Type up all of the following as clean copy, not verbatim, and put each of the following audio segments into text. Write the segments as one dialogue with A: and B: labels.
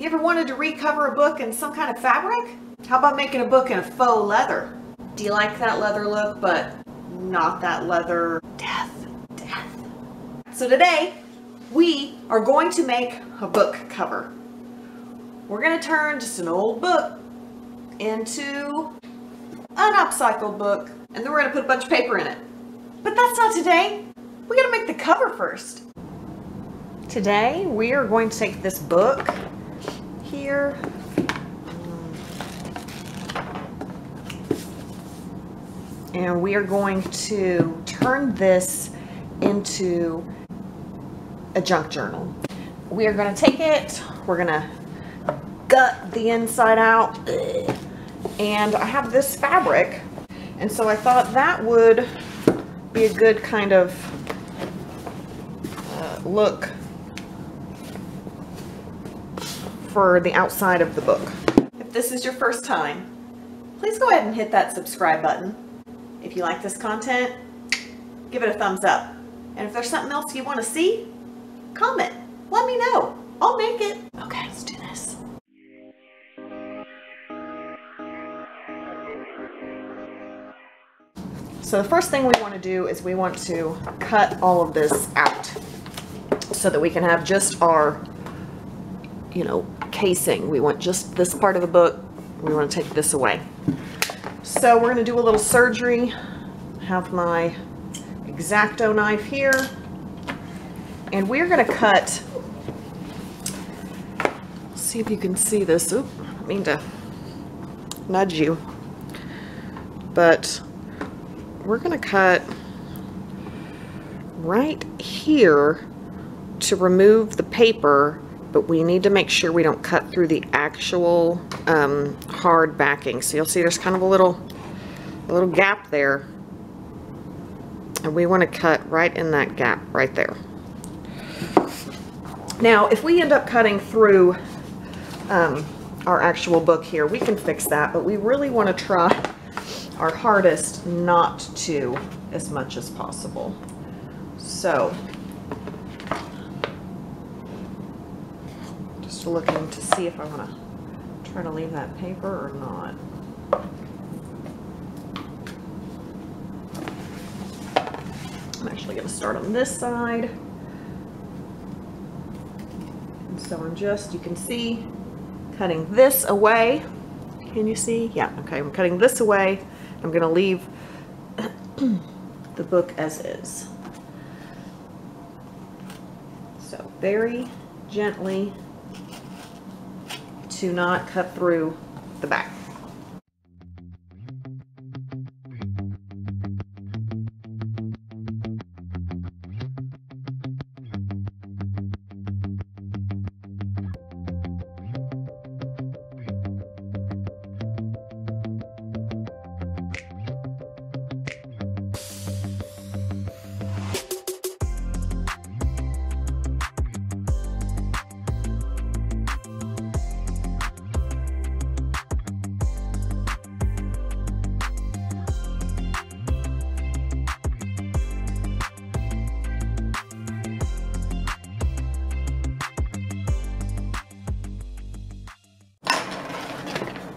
A: You ever wanted to recover a book in some kind of fabric? How about making a book in a faux leather? Do you like that leather look, but not that leather death? So today, we are going to make a book cover. We're going to turn just an old book into an upcycled book, and then we're going to put a bunch of paper in it. But that's not today. We got to make the cover first. Today, we are going to take this book here. And we are going to turn this into a junk journal. We are going to take it, we're going to gut the inside out, and I have this fabric, and so I thought that would be a good kind of look for the outside of the book. If this is your first time, please go ahead and hit that subscribe button. If you like this content, give it a thumbs up. And if there's something else you want to see, comment. Let me know. I'll make it. Okay, let's do this. So the first thing we want to do is we want to cut all of this out so that we can have just our, casing. We want just this part of the book. We want to take this away. So we're going to do a little surgery. I have my X-Acto knife here, and we're going to cut. See if you can see this. Oop, I don't mean to nudge you, but we're going to cut right here to remove the paper, but we need to make sure we don't cut through the actual hard backing. So you'll see there's kind of a little gap there, and we want to cut right in that gap right there. Now if we end up cutting through our actual book here, we can fix that, but we really want to try our hardest not to, as much as possible. So just looking to see if I want to try to leave that paper or not. I'm actually going to start on this side. And so I'm just, you can see, cutting this away. Can you see? Yeah, okay, I'm cutting this away. I'm going to leave the book as is. So very gently to not cut through the back.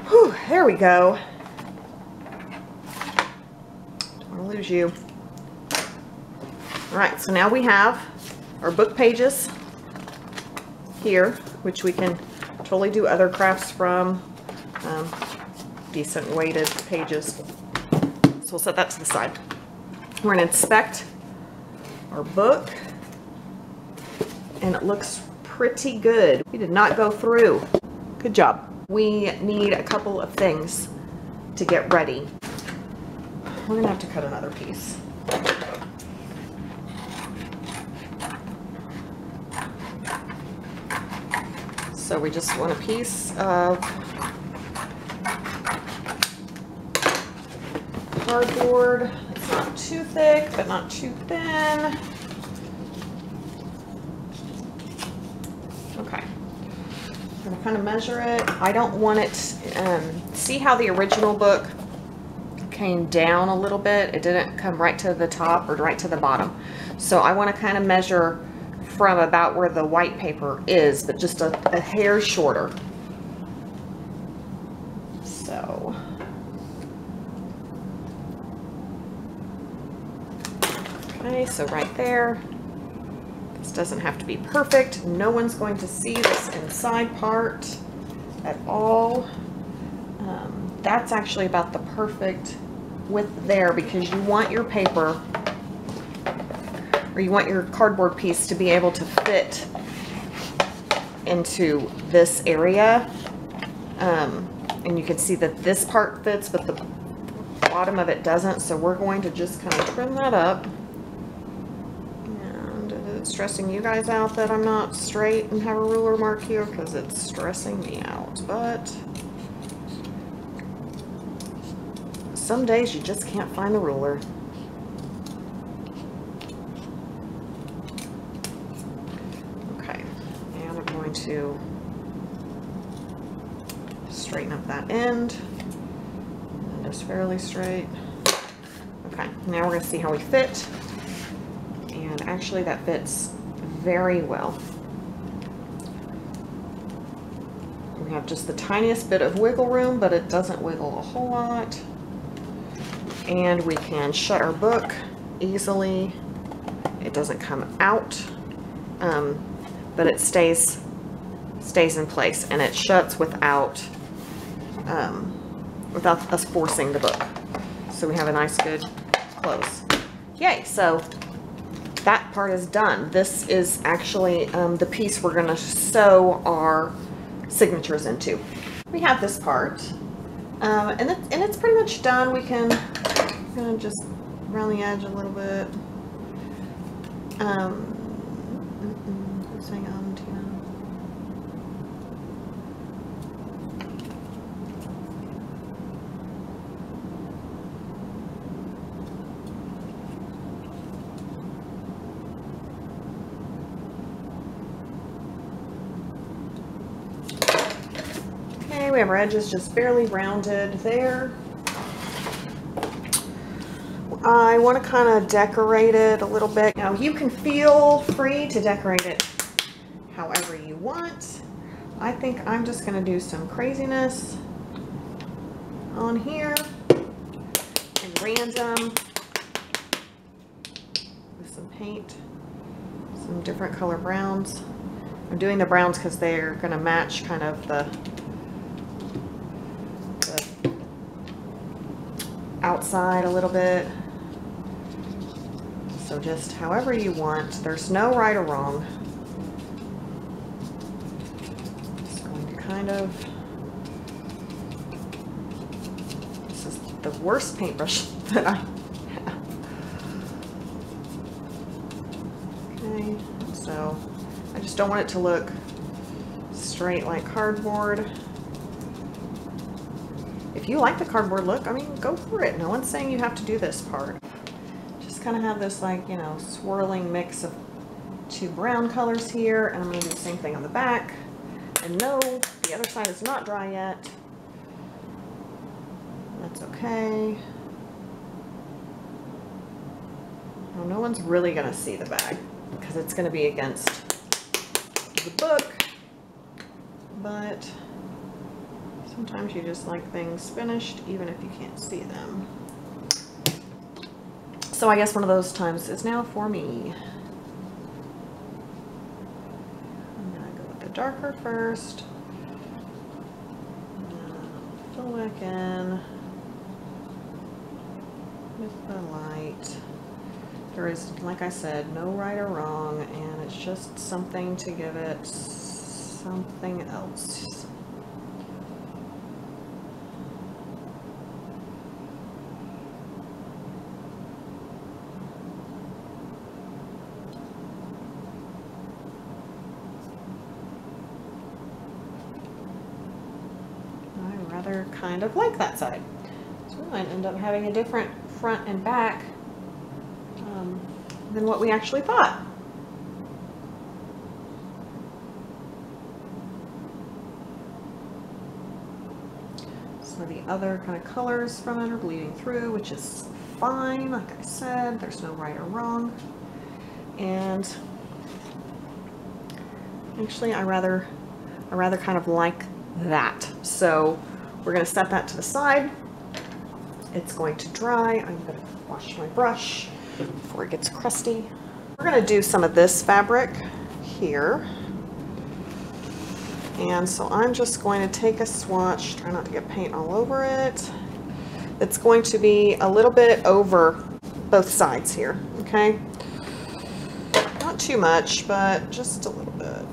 A: Whew, there we go. Don't want to lose you. All right, so now we have our book pages here, which we can totally do other crafts from, decent weighted pages. So we'll set that to the side. We're going to inspect our book, and it looks pretty good. We did not go through. Good job. We need a couple of things to get ready. We're going to have to cut another piece. So we just want a piece of cardboard. It's not too thick, but not too thin. Okay. I'm going to kind of measure it. I don't want it, see how the original book came down a little bit? It didn't come right to the top or right to the bottom. So I want to kind of measure from about where the white paper is, but just a hair shorter. So, okay, so right there. This doesn't have to be perfect. No one's going to see this inside part at all. That's actually about the perfect width there, because you want your paper, or you want your cardboard piece to be able to fit into this area. And you can see that this part fits, but the bottom of it doesn't. So we're going to just kind of trim that up. And it's stressing you guys out that I'm not straight and have a ruler mark here, because it's stressing me out. But some days you just can't find the ruler. Okay, and I'm going to straighten up that end. And just fairly straight. Okay, now we're going to see how we fit. And actually that fits very well. We have just the tiniest bit of wiggle room, but it doesn't wiggle a whole lot. And we can shut our book easily. It doesn't come out, but it stays in place, and it shuts without us forcing the book. So we have a nice good close. Yay, so that part is done. This is actually the piece we're gonna sew our signatures into. We have this part, and it's pretty much done. We can gonna just round the edge a little bit. Who's saying Tina? Okay, we have our edges just barely rounded there. I want to kind of decorate it a little bit. Now you can feel free to decorate it however you want. I think I'm just going to do some craziness on here and random with some paint, some different color browns. I'm doing the browns because they're going to match kind of the outside a little bit. So just however you want. There's no right or wrong. Just going to kind of, this is the worst paintbrush that I have. Okay, so I just don't want it to look straight like cardboard. If you like the cardboard look, I mean, go for it. No one's saying you have to do this part. Kind of have this, like, you know, swirling mix of two brown colors here, and I'm going to do the same thing on the back. And no, the other side is not dry yet. That's okay. Well, no one's really going to see the bag because it's going to be against the book, but sometimes you just like things finished even if you can't see them. So I guess one of those times is now for me. I'm gonna go with the darker first. Fill back in with the light. There is, like I said, no right or wrong, and it's just something to give it something else. Kind of like that side. So we might end up having a different front and back than what we actually thought. So the other kind of colors from it are bleeding through, which is fine. Like I said, there's no right or wrong. And Actually, I rather kind of like that. So we're going to set that to the side. It's going to dry. I'm going to wash my brush before it gets crusty. We're going to do some of this fabric here. And so I'm just going to take a swatch, try not to get paint all over it. It's going to be a little bit over both sides here, okay? Not too much, but just a little bit.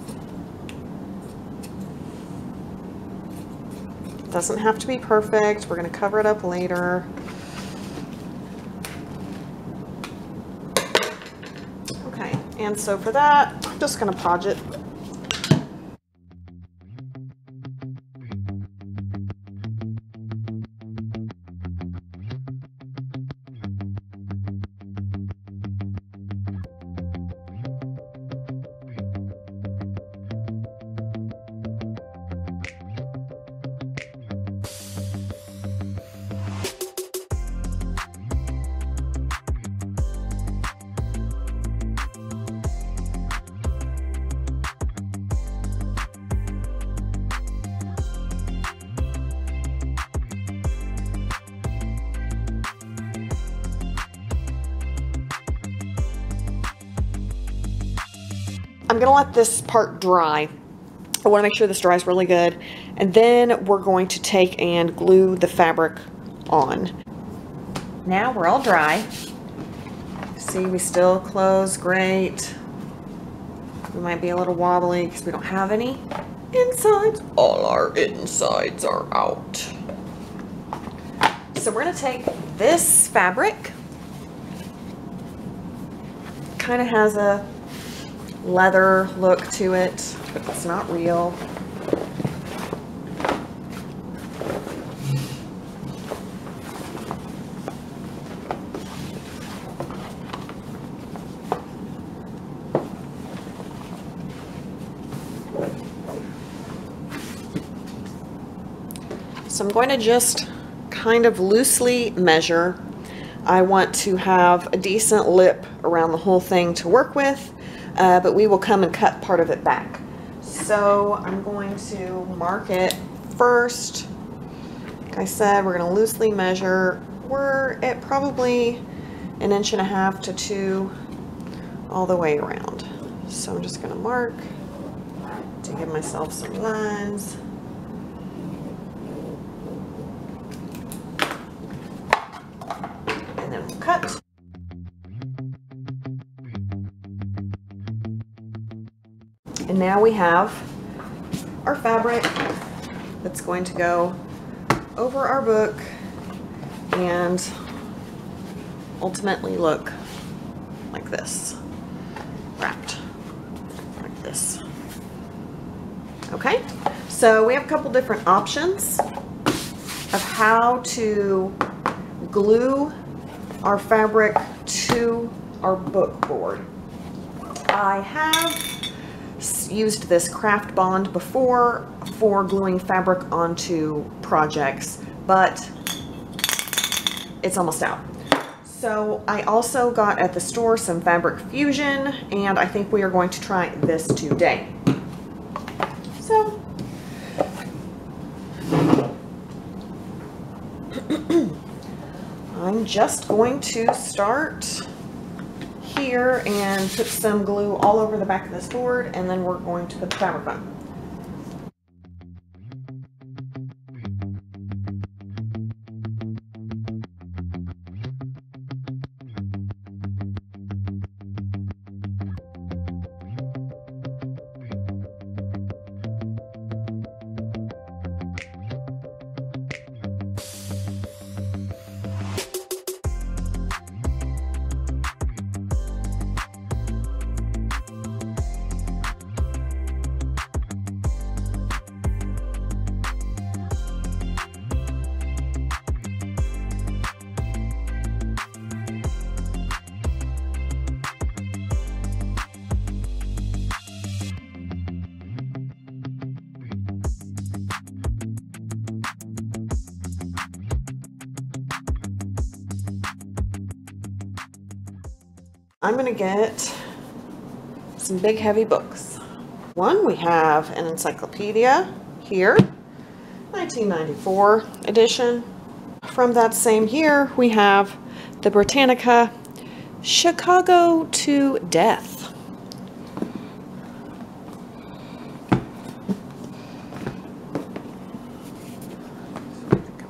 A: Doesn't have to be perfect. We're going to cover it up later. Okay, and so for that, I'm just going to podge it. I'm gonna let this part dry. I wanna make sure this dries really good. And then we're going to take and glue the fabric on. Now we're all dry. See, we still close great. We might be a little wobbly because we don't have any insides. All our insides are out. So we're gonna take this fabric. Kind of has a leather look to it, but it's not real. So I'm going to just kind of loosely measure. I want to have a decent lip around the whole thing to work with. But we will come and cut part of it back. So I'm going to mark it first. Like I said, we're going to loosely measure. We're at probably 1.5 to 2 inches all the way around. So I'm just going to mark to give myself some lines. And then we'll cut. And now we have our fabric that's going to go over our book and ultimately look like this, wrapped like this. Okay, so we have a couple different options of how to glue our fabric to our book board. I have used this craft bond before for gluing fabric onto projects, but it's almost out. So I also got at the store some fabric fusion, and I think we are going to try this today. So I'm just going to start here and put some glue all over the back of this board, and then we're going to put the fabric on. I'm going to get some big heavy books. We have an encyclopedia here, 1994 edition. From that same year, we have the Britannica Chicago to Death. I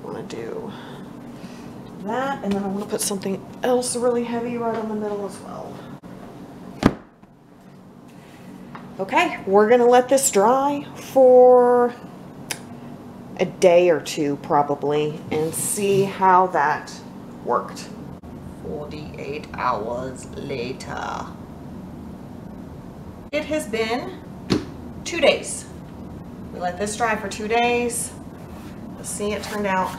A: want to do that, and then I want to put something else really heavy right on the middle as well. Okay, we're going to let this dry for a day or two probably and see how that worked. 48 hours later. It has been 2 days. We let this dry for 2 days. You'll see it turned out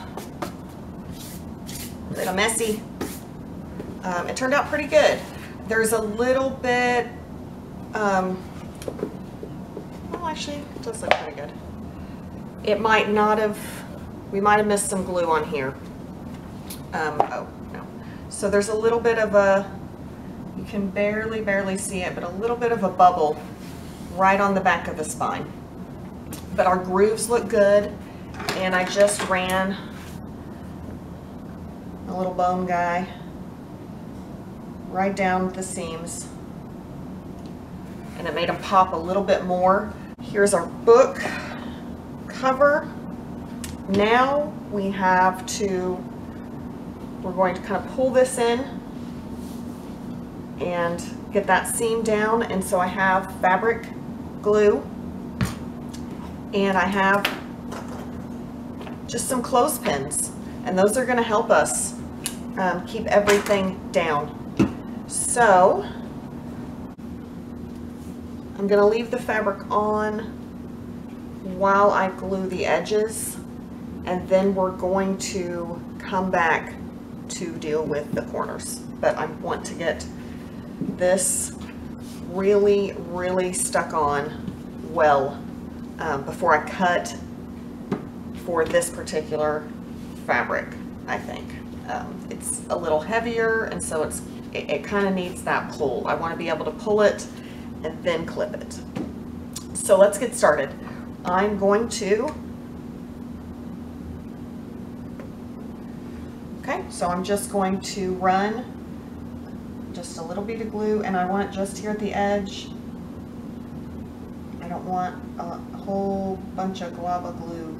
A: a little messy. It turned out pretty good. There's a little bit, well, actually, it does look pretty good. It might not have, we might have missed some glue on here. Oh, no. So there's a little bit of a, you can barely see it, but a little bit of a bubble right on the back of the spine. But our grooves look good, and I just ran a little bone guy right down the seams, and it made them pop a little bit more. Here's our book cover. Now we have to, we're going to kind of pull this in and get that seam down. And so I have fabric glue, and I have just some clothespins, and those are going to help us keep everything down. So I'm going to leave the fabric on while I glue the edges, and then we're going to come back to deal with the corners. But I want to get this really stuck on well before I cut for this particular fabric, I think. It's a little heavier, and so it kind of needs that pull. I want to be able to pull it and then clip it. So let's get started. I'm going to, okay, so I'm just going to run just a little bit of glue, and I want it just here at the edge. I don't want a whole bunch of glob of glue.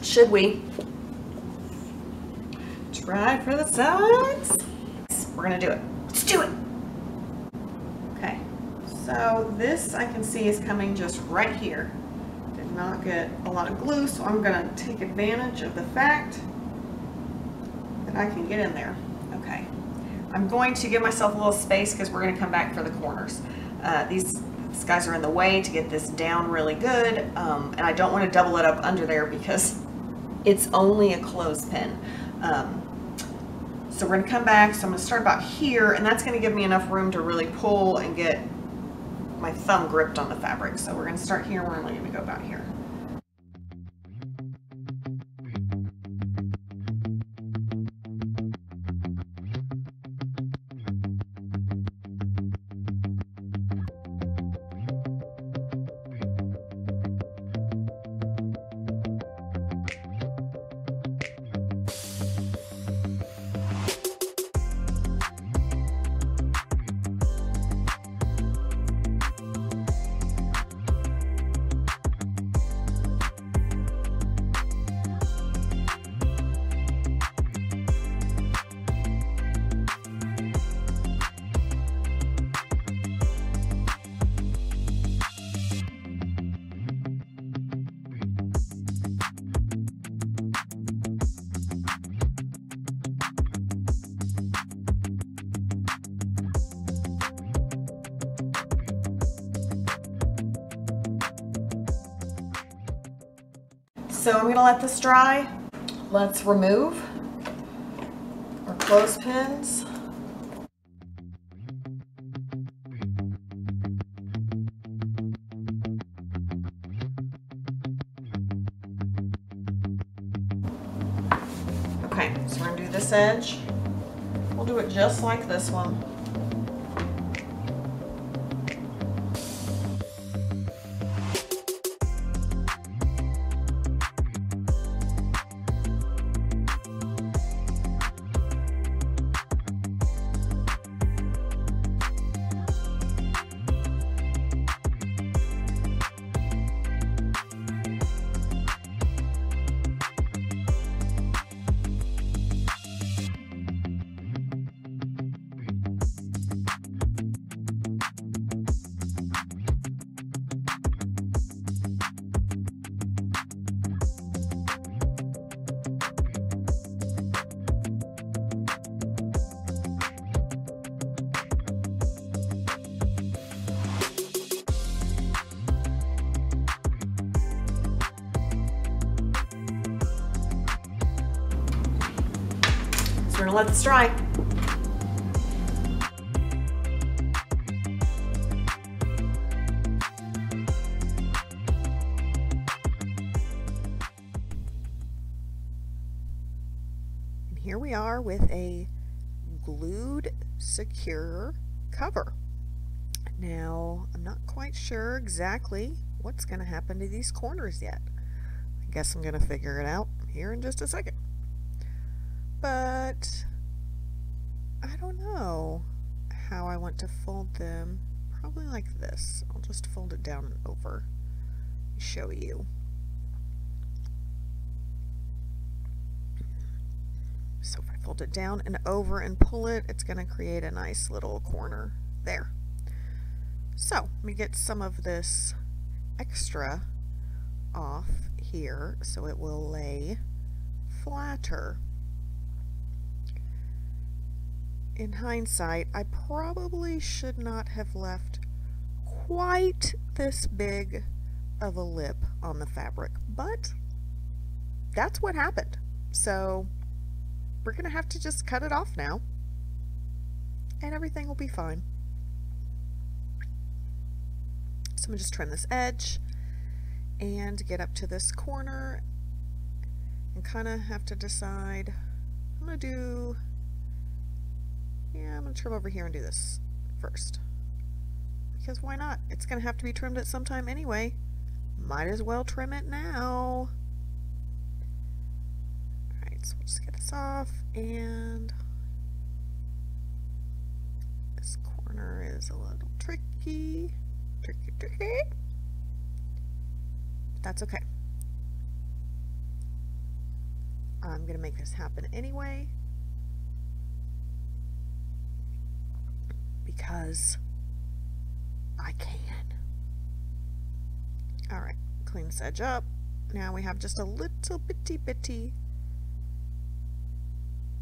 A: Should we try for the sides? We're gonna do it. Let's do it. Okay, so this I can see is coming just right here. Did not get a lot of glue, so I'm gonna take advantage of the fact that I can get in there. Okay, I'm going to give myself a little space because we're gonna come back for the corners. These guys are in the way to get this down really good, and I don't want to double it up under there because it's only a clothespin. So we're going to come back, so I'm going to start about here, and that's going to give me enough room to really pull and get my thumb gripped on the fabric. So we're going to start here, and we're only going to go about here. So I'm going to let this dry. Let's remove our clothespins. Okay, so we're going to do this edge. We'll do it just like this one. We're gonna let this dry. And here we are with a glued secure cover. Now, I'm not quite sure exactly what's gonna happen to these corners yet. I guess I'm gonna figure it out here in just a second. But I don't know how I want to fold them. Probably like this. I'll just fold it down and over and show you. So if I fold it down and over and pull it, it's going to create a nice little corner there. So let me get some of this extra off here so it will lay flatter. In hindsight, I probably should not have left quite this big of a lip on the fabric, but that's what happened. So we're gonna have to just cut it off now and everything will be fine. So I'm gonna just trim this edge and get up to this corner and kind of have to decide. I'm gonna trim over here and do this first. Because why not? It's going to have to be trimmed at some time anyway. Might as well trim it now. Alright, so we'll just get this off, and this corner is a little tricky. But that's okay. I'm going to make this happen anyway. Because I can. Alright, clean this edge up. Now we have just a little bitty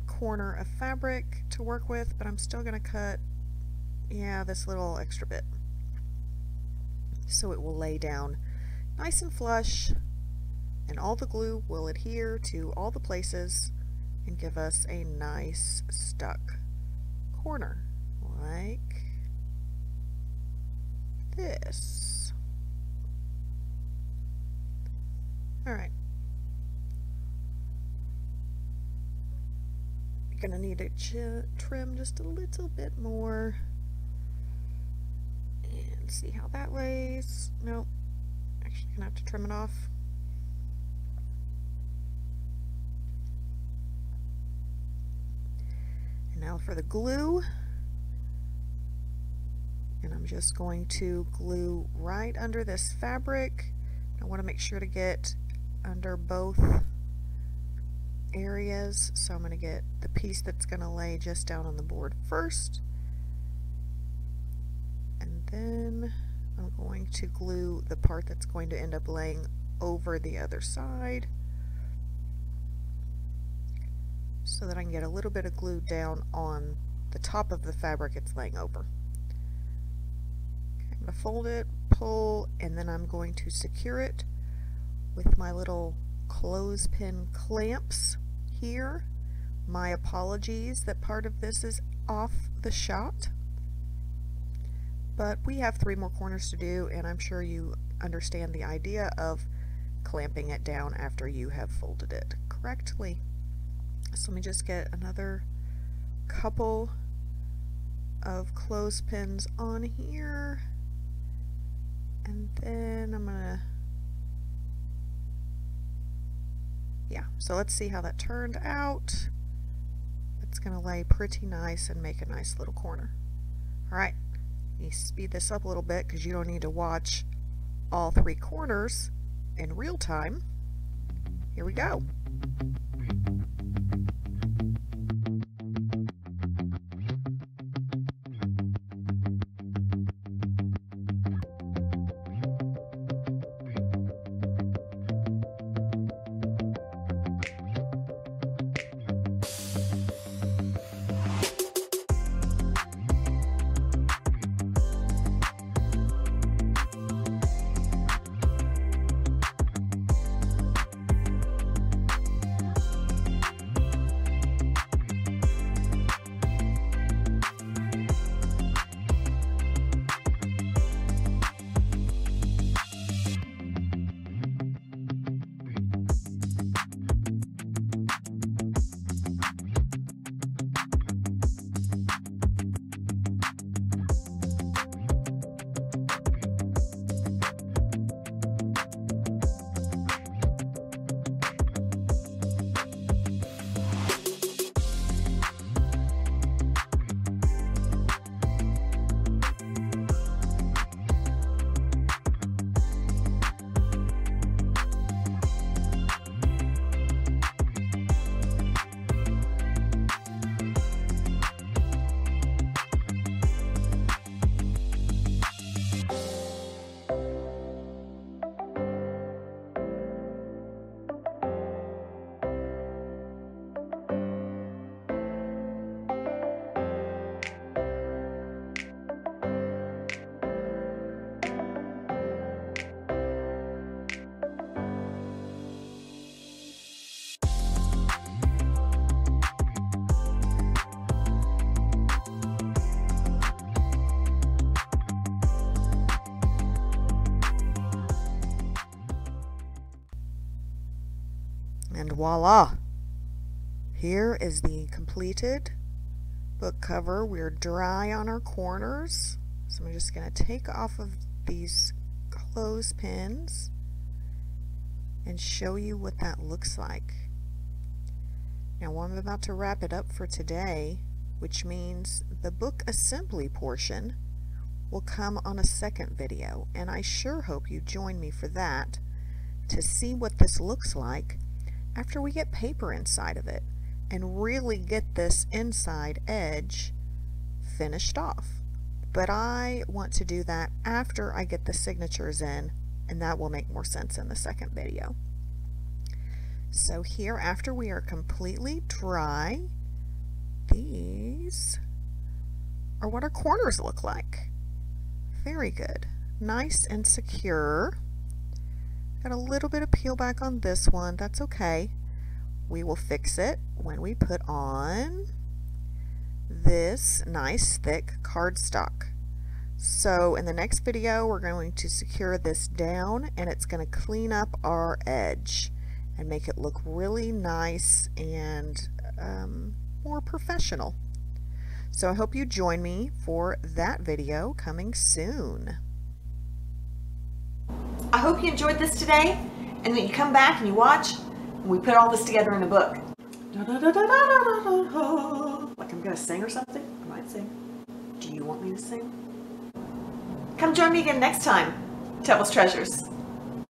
A: corner of fabric to work with, but I'm still going to cut, this little extra bit. so it will lay down nice and flush, and all the glue will adhere to all the places and give us a nice stuck corner like this. All right. You're gonna need to trim just a little bit more and see how that lays. Nope. Actually, gonna have to trim it off. And now for the glue. And I'm just going to glue right under this fabric. I want to make sure to get under both areas, so I'm going to get the piece that's going to lay just down on the board first, and then I'm going to glue the part that's going to end up laying over the other side so that I can get a little bit of glue down on the top of the fabric it's laying over. I'm going to fold it, pull, and then I'm going to secure it with my little clothespin clamps here. My apologies that part of this is off the shot, but we have 3 more corners to do, and I'm sure you understand the idea of clamping it down after you have folded it correctly. So let me just get another couple of clothespins on here, and then I'm gonna, yeah, so let's see how that turned out. It's gonna lay pretty nice and make a nice little corner. Alright, let me speed this up a little bit because you don't need to watch all 3 corners in real time. Here we go. And voila! Here is the completed book cover. We're dry on our corners, so I'm just going to take off of these clothespins and show you what that looks like. Now I'm about to wrap it up for today, which means the book assembly portion will come on a second video, and I sure hope you join me for that to see what this looks like after we get paper inside of it and really get this inside edge finished off. But I want to do that after I get the signatures in, and that will make more sense in the second video. So here, after we are completely dry, these are what our corners look like. Very good. nice and secure. Got a little bit of peel back on this one. That's okay. We will fix it when we put on this nice thick cardstock. So in the next video, we're going to secure this down, and it's going to clean up our edge and make it look really nice and more professional. So I hope you join me for that video coming soon. I hope you enjoyed this today, and that you come back and you watch, and we put all this together in a book. Like I'm going to sing or something? I might sing. Do you want me to sing? Come join me again next time. Devil's Treasures.